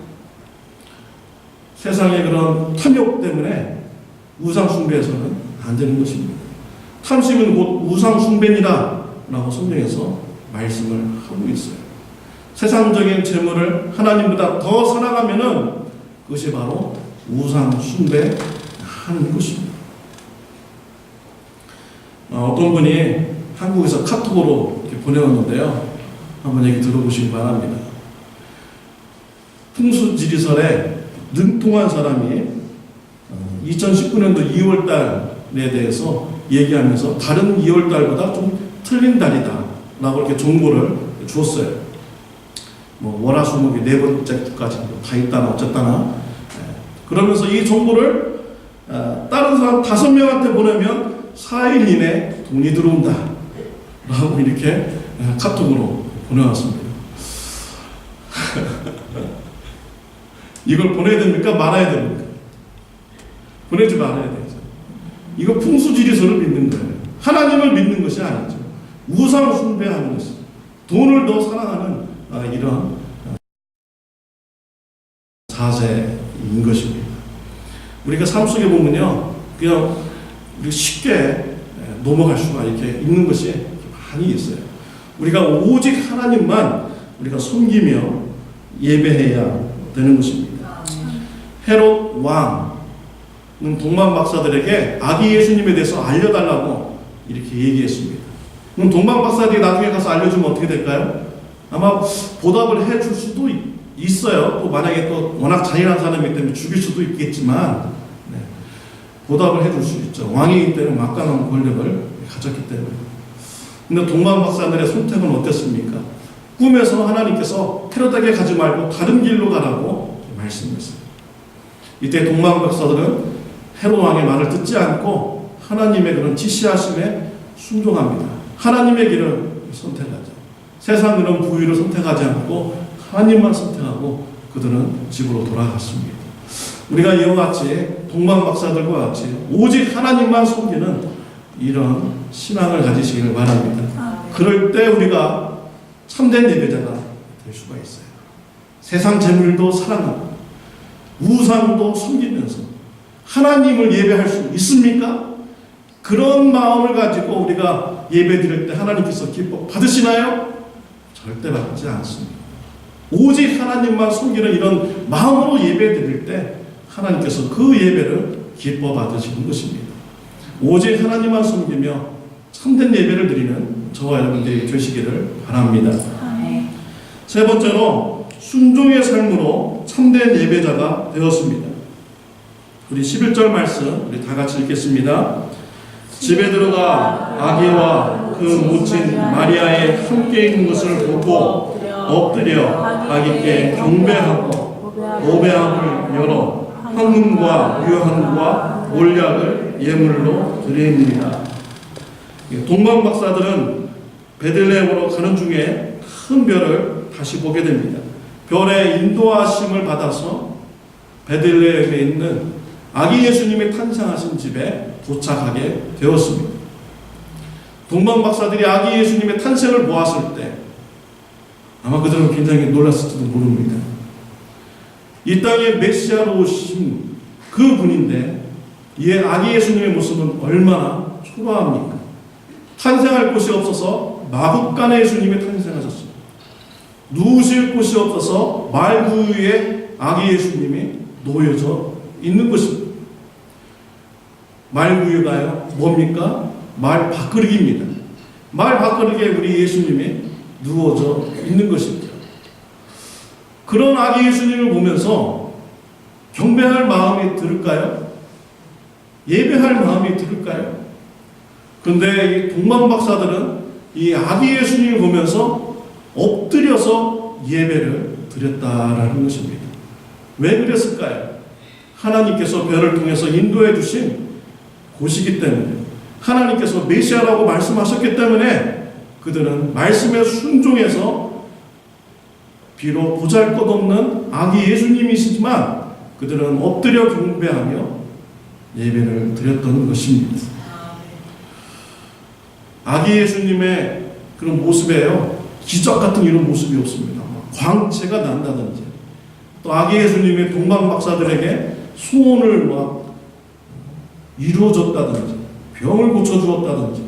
세상의 그런 탐욕 때문에 우상 숭배해서는 안 되는 것입니다. 탐심은 곧 우상 숭배니라 라고 성경에서 말씀을 하고 있어요. 세상적인 재물을 하나님보다 더 사랑하면은 그것이 바로 우상 숭배하는 것입니다. 어떤 분이 한국에서 카톡으로 이렇게 보내왔는데요. 한번 얘기 들어보시기 바랍니다. 풍수지리설에 능통한 사람이 2019년도 2월달에 대해서 얘기하면서 다른 2월달보다 좀 틀린 달이다 라고 이렇게 정보를 주었어요. 뭐 월화수목이 4번째까지 다 있다나 어쨌다나. 그러면서 이 정보를 다른 사람 5명한테 보내면 4일 이내 돈이 들어온다 라고 이렇게 카톡으로 보내왔습니다. 이걸 보내야 됩니까? 말아야 됩니까? 보내지 말아야 되죠. 이거 풍수지리설을 믿는 거예요. 하나님을 믿는 것이 아니죠. 우상 숭배하는 것이, 돈을 더 사랑하는 이런 자세인 것입니다. 우리가 삶 속에 보면요, 그냥 쉽게 넘어갈 수가 이렇게 있는 것이 많이 있어요. 우리가 오직 하나님만 우리가 섬기며 예배해야 되는 것입니다. 헤롯 왕은 동방 박사들에게 아기 예수님에 대해서 알려달라고 이렇게 얘기했습니다. 그럼 동방 박사들이 나중에 가서 알려주면 어떻게 될까요? 아마 보답을 해줄 수도 있어요. 또 만약에 또 워낙 잔인한 사람이기 때문에 죽일 수도 있겠지만, 보답을 해줄 수 있죠. 왕이기 때문에 막강한 권력을 가졌기 때문에. 근데 동방 박사들의 선택은 어땠습니까? 꿈에서 하나님께서 헤롯에게 가지 말고 다른 길로 가라고 말씀했어요. 이때 동방 박사들은 헤롯 왕의 말을 듣지 않고 하나님의 그런 지시하심에 순종합니다. 하나님의 길을 선택하죠. 세상 그런 부유를 선택하지 않고 하나님만 선택하고 그들은 집으로 돌아갔습니다. 우리가 이와 같이 동방 박사들과 같이 오직 하나님만 섬기는 이런 신앙을 가지시기를 바랍니다. 그럴 때 우리가 참된 예배자가 될 수가 있어요. 세상 재물도 사랑하고 우상도 섬기면서 하나님을 예배할 수 있습니까? 그런 마음을 가지고 우리가 예배 드릴 때 하나님께서 기뻐 받으시나요? 절대 받지 않습니다. 오직 하나님만 섬기는 이런 마음으로 예배 드릴 때 하나님께서 그 예배를 기뻐 받으시는 것입니다. 오직 하나님만 섬기며 참된 예배를 드리는 저와 여러분들이 되시기를 바랍니다. 세 번째로 순종의 삶으로 참된 예배자가 되었습니다. 우리 11절 말씀 우리 다 같이 읽겠습니다. 집에 들어가 아기와 그 모친 마리아의 함께 있는 것을 보고 엎드려 아기께 경배하고 오배함을 열어 황금과 유향과 몰약을 예물로 드립니다. 동방 박사들은 베들레헴으로 가는 중에 큰 별을 다시 보게 됩니다. 별의 인도하심을 받아서 베들레헴에 있는 아기 예수님이 탄생하신 집에 도착하게 되었습니다. 동방 박사들이 아기 예수님의 탄생을 보았을 때 아마 그들은 굉장히 놀랐을지도 모릅니다. 이 땅에 메시아로 오신 그 분인데 이 아기 예수님의 모습은 얼마나 초라합니까? 탄생할 곳이 없어서 마국간의 예수님이 탄생하셨습니다. 누우실 곳이 없어서 말구유에 아기 예수님이 놓여져 있는 것입니다. 말구유가요 뭡니까? 말 밥그릇입니다. 말 밥그릇에 우리 예수님이 누워져 있는 것입니다. 그런 아기 예수님을 보면서 경배할 마음이 들을까요? 예배할 마음이 들을까요? 그런데 이 동방 박사들은 이 아기 예수님을 보면서 엎드려서 예배를 드렸다라는 것입니다. 왜 그랬을까요? 하나님께서 별을 통해서 인도해 주신 곳이기 때문에, 하나님께서 메시아라고 말씀하셨기 때문에 그들은 말씀에 순종해서 비록 보잘것없는 아기 예수님이시지만 그들은 엎드려 경배하며 예배를 드렸던 것입니다. 아기 예수님의 그런 모습에요. 기적 같은 이런 모습이 없습니다. 광채가 난다든지, 또 아기 예수님의 동방 박사들에게 소원을 막 이루어졌다든지, 병을 고쳐주었다든지,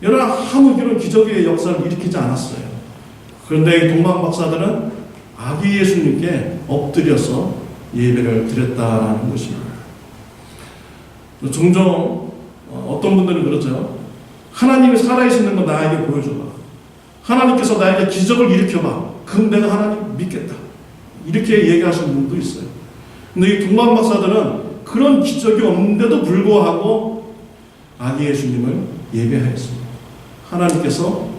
여러 아무 이런 기적의 역사를 일으키지 않았어요. 그런데 이 동방 박사들은 아기 예수님께 엎드려서 예배를 드렸다라는 것입니다. 종종 어떤 분들은 그러죠. 하나님이 살아계시는 거 나에게 보여줘봐. 하나님께서 나에게 기적을 일으켜봐. 그럼 내가 하나님 믿겠다. 이렇게 얘기하시는 분도 있어요. 근데 이 동방 박사들은 그런 기적이 없는데도 불구하고 아기 예수님을 예배하였습니다. 하나님께서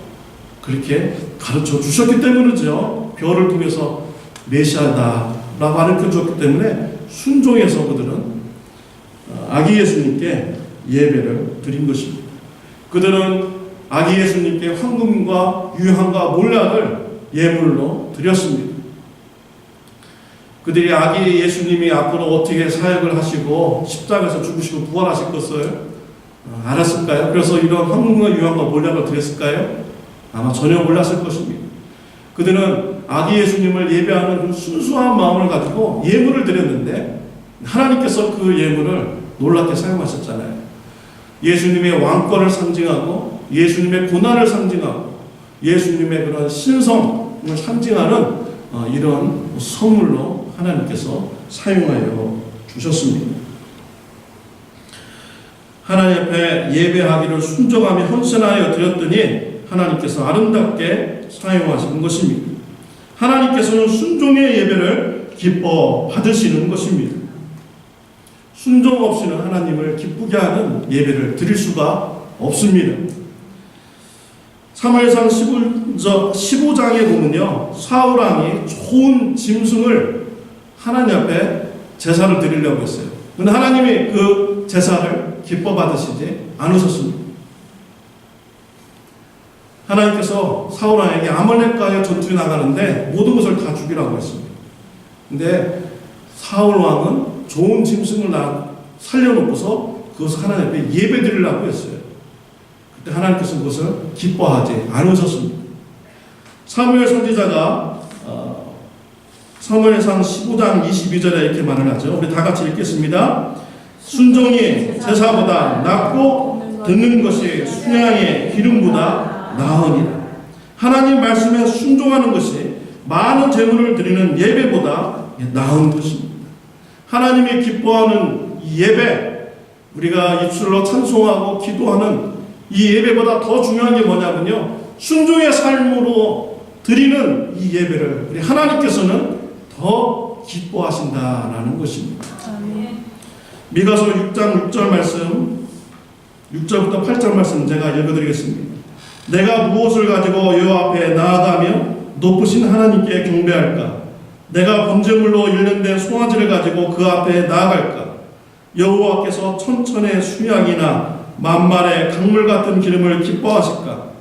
그렇게 가르쳐 주셨기 때문이죠. 별을 통해서 메시아다라고 가르쳐 주셨기 때문에 순종해서 그들은 아기 예수님께 예배를 드린 것입니다. 그들은 아기 예수님께 황금과 유향과 몰락을 예물로 드렸습니다. 그들이 아기 예수님이 앞으로 어떻게 사역을 하시고 십자가에서 죽으시고 부활하실 것을 알았을까요? 그래서 이런 황금과 유향과 몰락을 드렸을까요? 아마 전혀 몰랐을 것입니다. 그들은 아기 예수님을 예배하는 그 순수한 마음을 가지고 예물을 드렸는데 하나님께서 그 예물을 놀랍게 사용하셨잖아요. 예수님의 왕권을 상징하고 예수님의 고난을 상징하고 예수님의 그런 신성을 상징하는 이런 선물로 하나님께서 사용하여 주셨습니다. 하나님 앞에 예배하기를 순종하며 헌신하여 드렸더니 하나님께서 아름답게 사용하시는 것입니다. 하나님께서는 순종의 예배를 기뻐 받으시는 것입니다. 순종 없이는 하나님을 기쁘게 하는 예배를 드릴 수가 없습니다. 사무엘상 15장에 보면요, 사울왕이 좋은 짐승을 하나님 앞에 제사를 드리려고 했어요. 그런데 하나님이 그 제사를 기뻐 받으시지 않으셨습니다. 하나님께서 사울왕에게 아말렉과의 전투에 나가는데 모든 것을 다 죽이라고 했습니다. 근데 사울왕은 좋은 짐승을 살려놓고서 그것을 하나님 앞에 예배 드리려고 했어요. 그때 하나님께서 그것을 기뻐하지 않으셨습니다. 사무엘 선지자가 사무엘상 15장 22절에 이렇게 말을 하죠. 우리 다 같이 읽겠습니다. 순종이 제사보다 낫고 듣는 것이 순양의 기름보다 나으니라. 하나님 말씀에 순종하는 것이 많은 제물을 드리는 예배보다 나은 것입니다. 하나님이 기뻐하는 예배, 우리가 입술로 찬송하고 기도하는 이 예배보다 더 중요한 게 뭐냐면요, 순종의 삶으로 드리는 이 예배를 우리 하나님께서는 더 기뻐하신다라는 것입니다. 미가서 6장 6절 말씀, 6절부터 8절 말씀 제가 읽어드리겠습니다. 내가 무엇을 가지고 여호와 앞에 나아가며 높으신 하나님께 경배할까? 내가 번제물로 일련된 송아지를 가지고 그 앞에 나아갈까? 여호와께서 천천의 수양이나 만말의 강물 같은 기름을 기뻐하실까?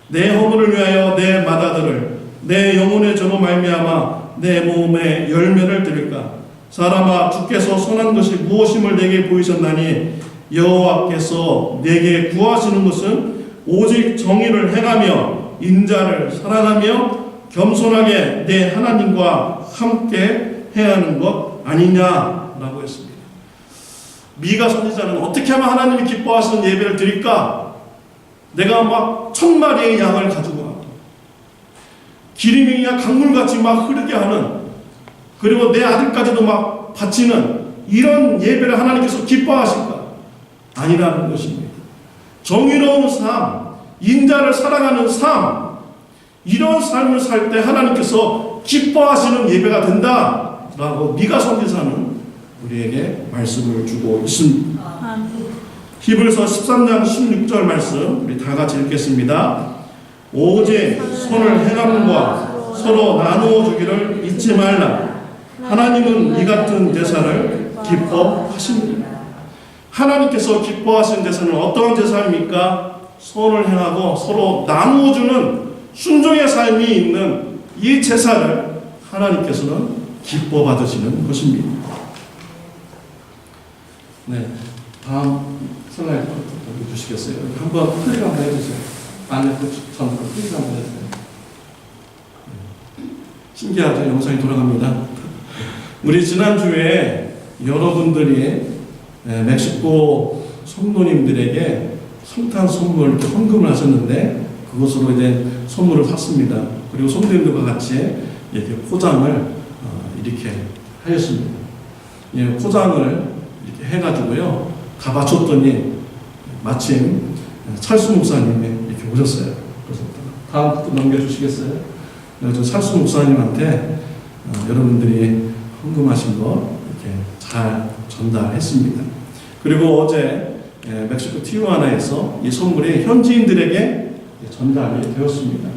내 허물을 위하여 내 마다들을 내 영혼의 저로 말미암아 내 몸에 열매를 드릴까? 사람아, 주께서 선한 것이 무엇임을 내게 보이셨나니 여호와께서 내게 구하시는 것은 오직 정의를 행하며 인자를 사랑하며 겸손하게 내 하나님과 함께 해야 하는 것 아니냐라고 했습니다. 미가 선지자는 어떻게 하면 하나님이 기뻐하시는 예배를 드릴까? 내가 막 1000마리의 양을 가지고 가고 기름이 그냥 강물같이 막 흐르게 하는, 그리고 내 아들까지도 막 바치는 이런 예배를 하나님께서 기뻐하실까? 아니라는 것입니다. 정의로운 삶, 인자를 사랑하는 삶, 이런 삶을 살 때 하나님께서 기뻐하시는 예배가 된다라고 미가 선지자는 우리에게 말씀을 주고 있습니다. 히브리서 13장 16절 말씀 우리 다 같이 읽겠습니다. 오직 선을 행함과 서로 나누어 주기를 잊지 말라. 하나님은 이 같은 제사를 기뻐하십니다. 하나님께서 기뻐하시는 제사는 어떠한 제사입니까? 선을 행하고 서로 나누어 주는 순종의 삶이 있는 이 제사를 하나님께서는 기뻐 받으시는 것입니다. 네, 다음 슬라이드 주시겠어요? 한번 클릭 한번 해주세요. 안에 참 크게 한번 했어요. 신기하죠? 영상이 돌아갑니다. 우리 지난주에 여러분들이 멕시코 성도님들에게 성탄 선물 이렇게 헌금을 하셨는데 그것으로 이제 선물을 샀습니다. 그리고 성도님들과 같이 이렇게 포장을 이렇게 하였습니다. 예, 포장을 이렇게 해가지고요 가바쳤더니 마침 찰수 목사님이 이렇게 오셨어요. 그래서 다음 넘겨주시겠어요? 그래서 찰수 목사님한테 여러분들이 헌금하신 거 이렇게 잘 전달했습니다. 그리고 어제 멕시코 티juana에서 이 선물이 현지인들에게 전달이 되었습니다.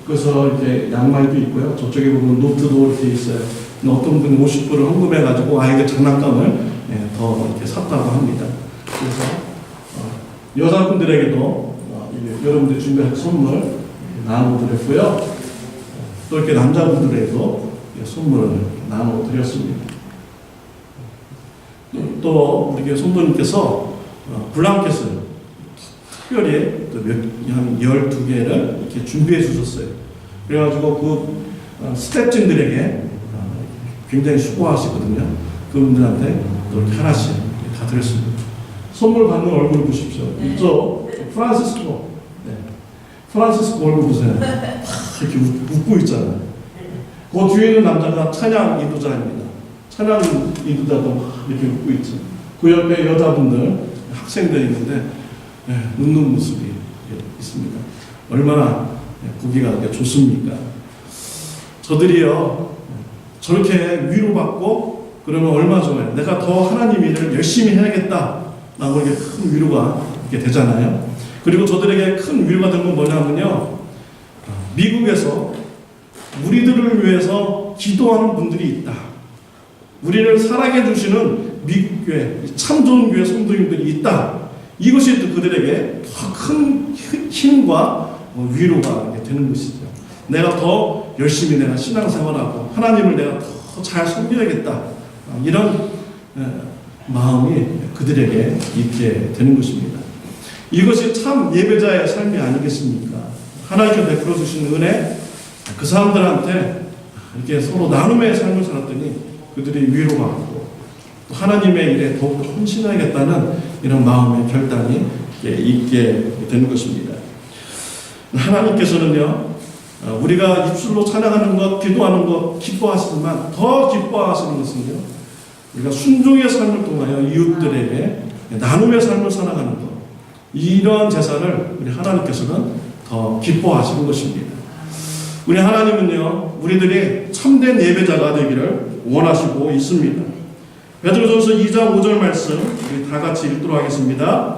그래서 이렇게 양말도 있고요. 저쪽에 보면 노트도 이렇게 있어요. 어떤 분이 50불을 헌금해가지고 아이들 장난감을 더 이렇게 샀다고 합니다. 그래서 여자분들에게도 여러분들 준비한 선물 나눠드렸고요. 또 이렇게 남자분들에게도 선물을 나눠드렸습니다. 또 우리 성도님께서 블랑켓을 특별히 한 12개를 이렇게 준비해 주셨어요. 그래가지고 그 스태프진들에게 굉장히 수고하시거든요. 그분들한테 또 이렇게 하나씩 다 드렸습니다. 선물 받는 얼굴 보십시오. 이쪽 프란시스코. 네. 프란시스코 얼굴 보세요. 이렇게 웃고 있잖아요. 그 뒤에 있는 남자가 찬양 인도자입니다. 찬양 인도자도 이렇게 웃고 있죠. 그 옆에 여자분들, 학생들이 있는데 웃는 모습이 있습니다. 얼마나 보기가 좋습니까? 저들이요 저렇게 위로받고 그러면 얼마나 좋아요. 내가 더 하나님 일을 열심히 해야겠다 라고 이렇게 큰 위로가 이렇게 되잖아요. 그리고 저들에게 큰 위로가 된 건 뭐냐면요, 미국에서 우리들을 위해서 기도하는 분들이 있다. 우리를 사랑해 주시는 미국 교회, 참 좋은 교회 성도님들이 있다. 이것이 또 그들에게 더 큰 힘과 위로가 되는 것이죠. 내가 더 열심히 내가 신앙생활하고 하나님을 내가 더 잘 섬겨야겠다. 이런 마음이 그들에게 있게 되는 것입니다. 이것이 참 예배자의 삶이 아니겠습니까? 하나님께서 베풀어 주신 은혜, 그 사람들한테 이렇게 서로 나눔의 삶을 살았더니 그들이 위로받고 또 하나님의 일에 더욱 헌신하겠다는 이런 마음의 결단이 있게 되는 것입니다. 하나님께서는요, 우리가 입술로 찬양하는 것, 기도하는 것 기뻐하시지만 더 기뻐하시는 것은요, 우리가 순종의 삶을 통하여 이웃들에게 나눔의 삶을 살아가는 것, 이러한 제사를 우리 하나님께서는 더 기뻐하시는 것입니다. 우리 하나님은요, 우리들이 참된 예배자가 되기를 원하시고 있습니다. 베드로전서 2장 5절 말씀 우리 다 같이 읽도록 하겠습니다.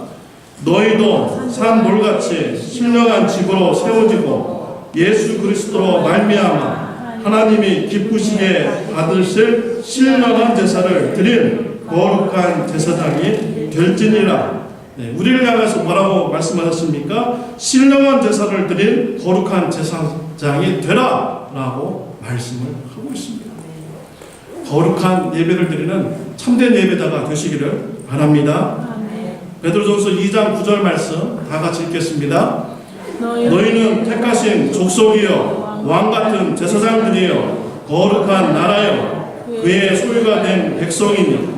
너희도 산 돌같이 신령한 집으로 세워지고 예수 그리스도로 말미암아 하나님이 기쁘시게 받으실 신령한 제사를 드린 거룩한 제사장이 될지니라. 네, 우리를 향해서 뭐라고 말씀하셨습니까? 신령한 제사를 드린 거룩한 제사장이 되라 라고 말씀을 하고 있습니다. 거룩한 예배를 드리는 참된 예배자가 되시기를 바랍니다. 베드로전서 2장 9절 말씀 다 같이 읽겠습니다. 너희는 택하신 족속이요 왕같은 제사장들이요 거룩한 나라요 그의 소유가 된 백성이니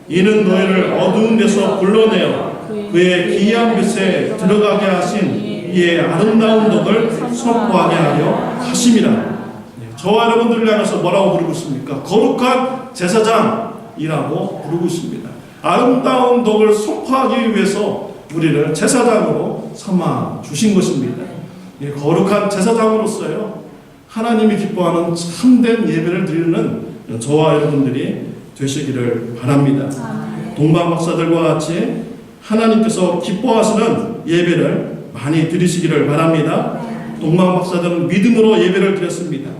이는 너희를 어두운 데서 불러내어 그의 기이한 빛에 들어가게 하신 이의 아름다운 덕을 선포하게 하려 하심이라. 저와 여러분들을 향해서 뭐라고 부르고 있습니까? 거룩한 제사장이라고 부르고 있습니다. 아름다운 덕을 선포하기 위해서 우리를 제사장으로 삼아 주신 것입니다. 거룩한 제사장으로서요, 하나님이 기뻐하는 참된 예배를 드리는 저와 여러분들이 되시기를 바랍니다. 동방 박사들과 같이 하나님께서 기뻐하시는 예배를 많이 드리시기를 바랍니다. 동방 박사들은 믿음으로 예배를 드렸습니다.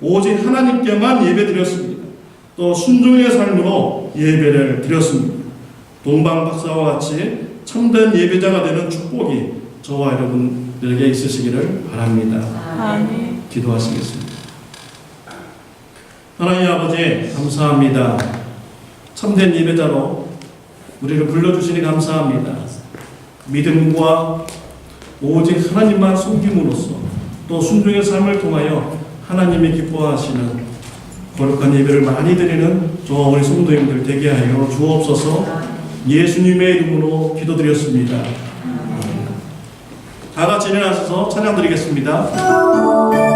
오직 하나님께만 예배 드렸습니다. 또 순종의 삶으로 예배를 드렸습니다. 동방 박사와 같이 참된 예배자가 되는 축복이 저와 여러분들에게 있으시기를 바랍니다. 아멘. 기도하시겠습니다. 하나님 아버지 감사합니다. 참된 예배자로 우리를 불러주시니 감사합니다. 믿음과 오직 하나님만 섬김으로써 또 순종의 삶을 통하여 하나님이 기뻐하시는 거룩한 예배를 많이 드리는 저와 우리 성도님들 되게 하여 주옵소서. 예수님의 이름으로 기도드렸습니다. 다 같이 일어나셔서 찬양 드리겠습니다.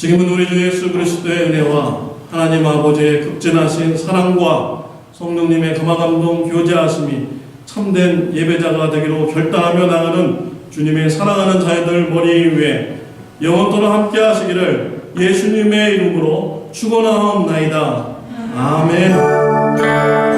지금은 우리 주 예수 그리스도의 은혜와 하나님 아버지의 극진하신 사랑과 성령님의 감화감동 교제하심이 참된 예배자가 되기로 결단하며 나가는 주님의 사랑하는 자녀들 머리 위에 영원토록 함께 하시기를 예수님의 이름으로 축원하옵나이다. 아멘.